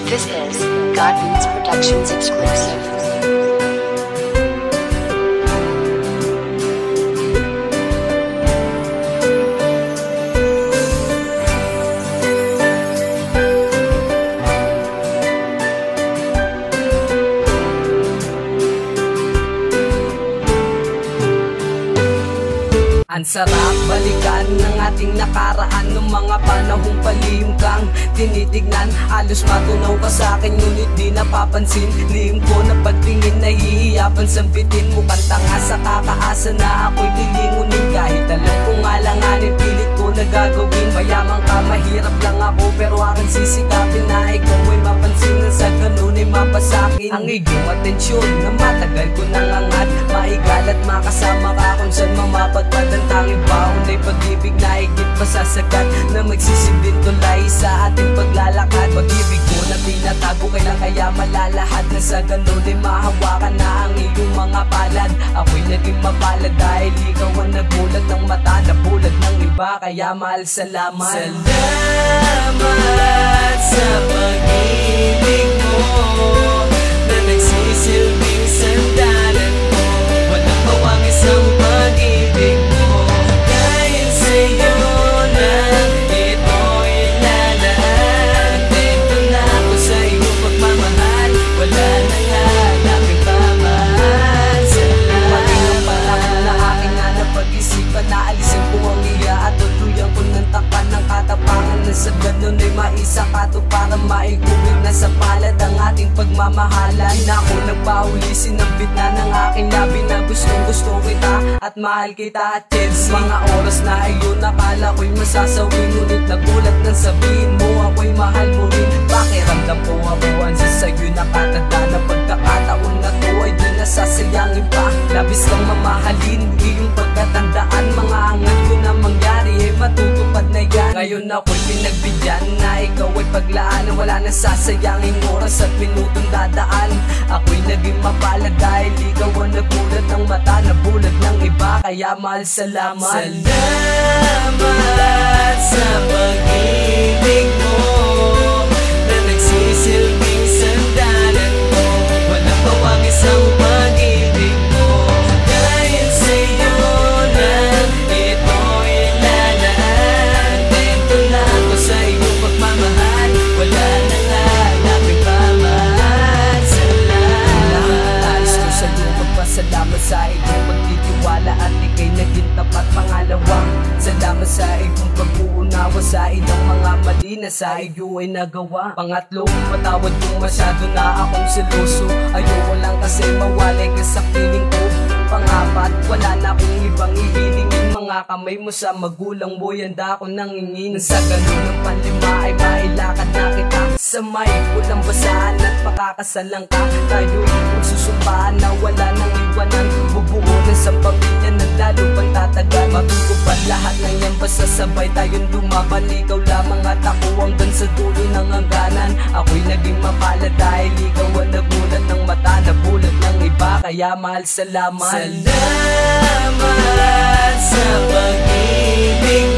This is God Beats Productions exclusive. Ang sarap balikan ng ating nakaraan, ng mga panahong palihim kang tinitignan. Halos matunaw ka sa'kin ngunit di napapansin. Lihim ko na pagtingin, nahihiyapan sambitin. Mukhang tanga sa kakaasa na ako'y lilingunin. Kahit alam kong alanganin, pilit ko na gagawin. Mayaman ka, mahirap lang ako, pero aking sisikapin na ikaw ay mapansin. Na sa ganun ay mapasakin ang iyong atensyon na matagal ko nang angat. Maigal at makasama ka kung saan mamapagpad. Ang tanging baon ay pag-ibig na higit pa sa sagat, na magsisilbing tulay sa ating paglalakad. Pag-ibig ko na tinatago, kailan kaya malalahat? Na sa ganun ay mahawakan na ang iyong mga palad. Ako'y naging mapalad dahil ikaw ang nagulat ng mata, nabulag ng iba, kaya mahal salamat. Salamat sa pag-ibig mo na nagsisilbing sandalan mo. Walang bawang isang pag-ibig mo. Dahil sa'yo lang ito'y lalaan. Dito na ako sa iyong pagmamahal. Wala nang hanapin pa man. Salamat. Matinong panahon na aking napag-isipan, naalisin ko ang iya at tuluyan ko ng takpan ng katapangan. Na sa ganun ay maisakato para maiguwin na sa palad ang ating pagmamahalan. Na ako nagpahuli, sinambit na ng aking labi na gustong gusto kita at mahal kita at Chelsea. Mga oras na iyon nakala ko'y masasawi, ngunit nagulat nang sabihin mo ako'y mahal mo rin. Pakiramdam ko ako ansa sa'yo nakatanda na pagkakataon na to ay di nasasayangin pa. Labis kang mamahalin, iyong pagkatandaan. Mga angat ko na mangyari ay matutupad na yan. Ngayon ako'y pinagbigyan na ikaw ay paglaan, na wala nang sasayangin oras at minutong dadaan. Ako'y naging mapalad dahil ikaw ang nagulat ng mata, nabulag ng iba, kaya mahal salamat. Salamat sa pag-ibig mo na nagsisilbing sandalan mo. Walang bawang isang pag-ibig mo. Dahil sa'yo lang ito'y lalaan. Dito na ako sa iyong pagmamahal. Wala nang hanapin pa man. Salamat. Nais ko sa'yo magpasalamat sa iyong pagtitiwala at ika'y naging tapat. Pangalawa, salamat sa iyong pag-uunawa sa ilang mga mali na sa iyo ay nagawa. Pangatlo, patawad kung masyado na akong seloso. Ayoko lang kasi mawalay ka sa piling ko. Pangapat, wala na akong ibang ihilingin. Mga kamay mo sa magulang mo, yanda ako nangingin. Sa ganun ng panlima ay mailakad na kita sa may pulang basahan at pakakasalang ka. Tayo'y magsusumpaan na wala nang iwanan. Bubuo ng isang pamilya na lalo pang tatagal. Matutupad lahat ng yan basta sabay tayong lumaban. Ikaw lamang at ako hanggang sa dulo ng hangganan. Ako'y naging mapalad dahil ikaw ang nagulat ng mata, nabulag ng iba, kaya mahal salamat. Salamat sa pag-ibig